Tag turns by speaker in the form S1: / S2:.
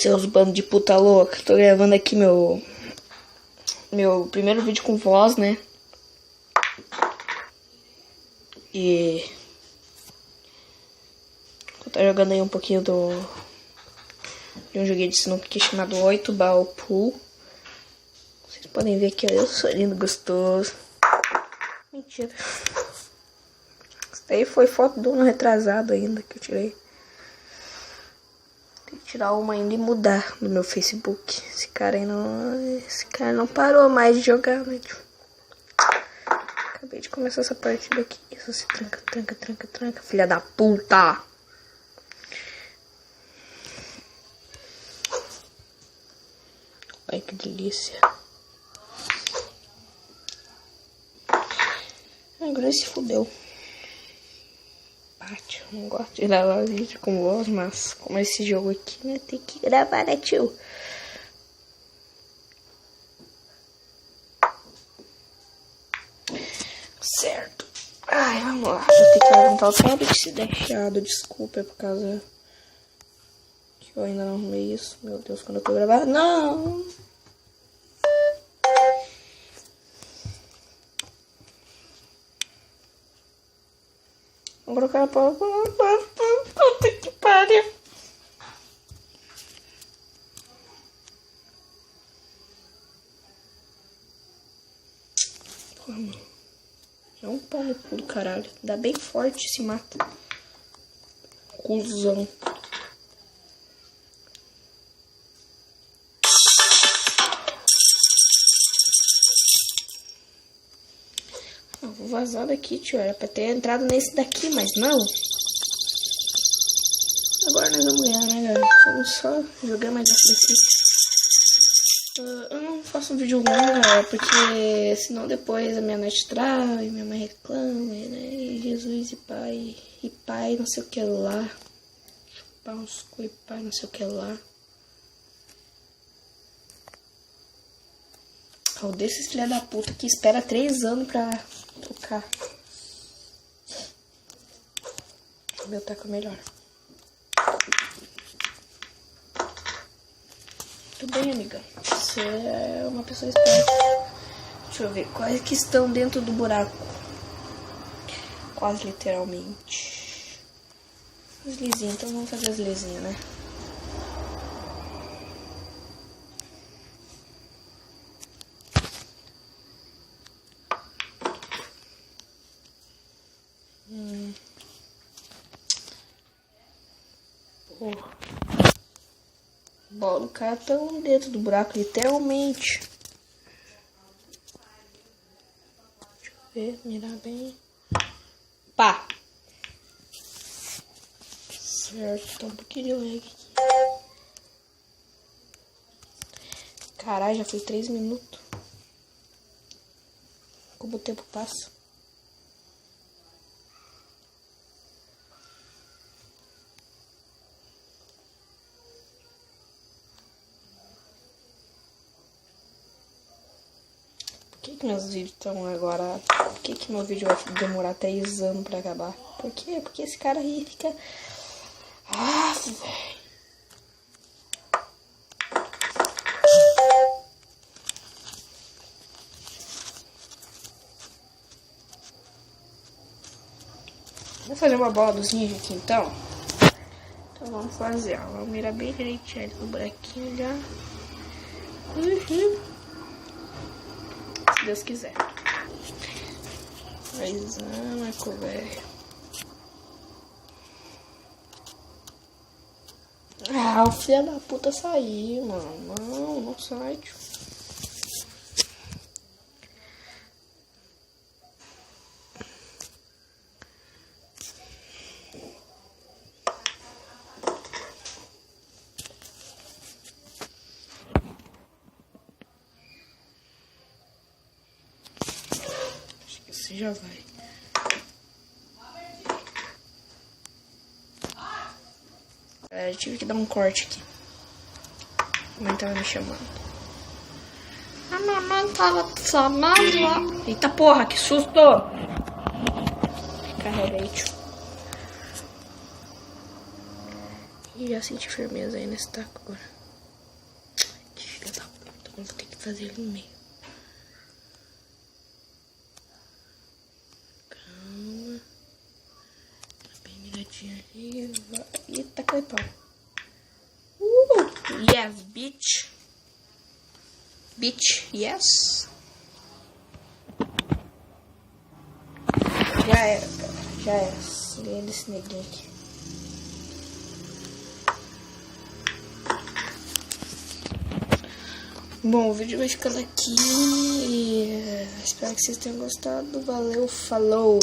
S1: seus bandos de puta louca. Tô gravando aqui meu primeiro vídeo com voz, né? E eu tô jogando aí um pouquinho de um joguinho de sinuca aqui chamado 8 Ball Pool. Vocês podem ver aqui, ó, eu sou lindo, gostoso. Mentira. Isso daí foi foto do ano retrasado ainda que eu tirei. Tem que tirar uma ainda e mudar no meu Facebook. Esse cara não parou mais de jogar, né? Acabei de começar essa partida aqui. Isso se tranca, filha da puta. Ai, que delícia. Agora se fudeu. Bate, eu não gosto de gravar vídeo com voz, mas como esse jogo aqui, né, tem que gravar, né, tio? Certo. Ai, vamos lá. Vou ter que levantar o tablet se deixado. Desculpa, é por causa que eu ainda não arrumei isso. Meu Deus, quando eu tô gravando. Não! Agora o cara pode. Puta que pariu. Porra, mano. É um pau no cu do caralho. Dá bem forte se mata. Cusão. Vou vazar daqui, tio. Era pra ter entrado nesse daqui, mas não. Agora nós vamos ganhar, né, galera? Vamos só jogar mais esse daqui. Eu não faço um vídeo longo, galera, porque senão depois a minha noite trai, minha mãe reclama, né? E Jesus e pai, não sei o que lá. Chupar uns cu e pai, não sei o que lá. O desses filha da puta que espera 3 anos pra trocar. O meu taco é melhor. Tudo bem, amiga. Você é uma pessoa esperta. Deixa eu ver. Quais que estão dentro do buraco? Quase literalmente. As lisinhas. Então vamos fazer as lisinhas, né? Bom, o cara tá dentro do buraco, literalmente. Deixa eu ver, mirar bem. Pá! Certo, tá um pouquinho de lag aqui. Caralho, já foi 3 minutos. Como o tempo passa. Por que meus vídeos estão agora... Por que meu vídeo vai demorar 3 anos pra acabar? Por quê? Porque esse cara aí fica... Ah, velho. Vamos fazer uma bola dos ninjas aqui, então? Então vamos fazer, ó. Vamos mirar bem direitinho ali no buraquinho já. Se Deus quiser. Mas, Marco, velho. Ah, o filho da puta saiu, mano. Não sai, tio. Acho que esse já vai. Eu tive que dar um corte aqui. A mãe tava me chamando. A mamãe tava te chamando lá. Eita porra, que susto! Carrega aí, tio. E já senti firmeza aí nesse taco agora. fazer ele no meio. Calma. Tá bem miradinho ali. E taca aí, pau. Yes, bitch. Bitch, yes. Já era, cara. Já era. Ganhei desse neguinho aqui. Bom, o vídeo vai ficando aqui. Espero que vocês tenham gostado. Valeu, falou!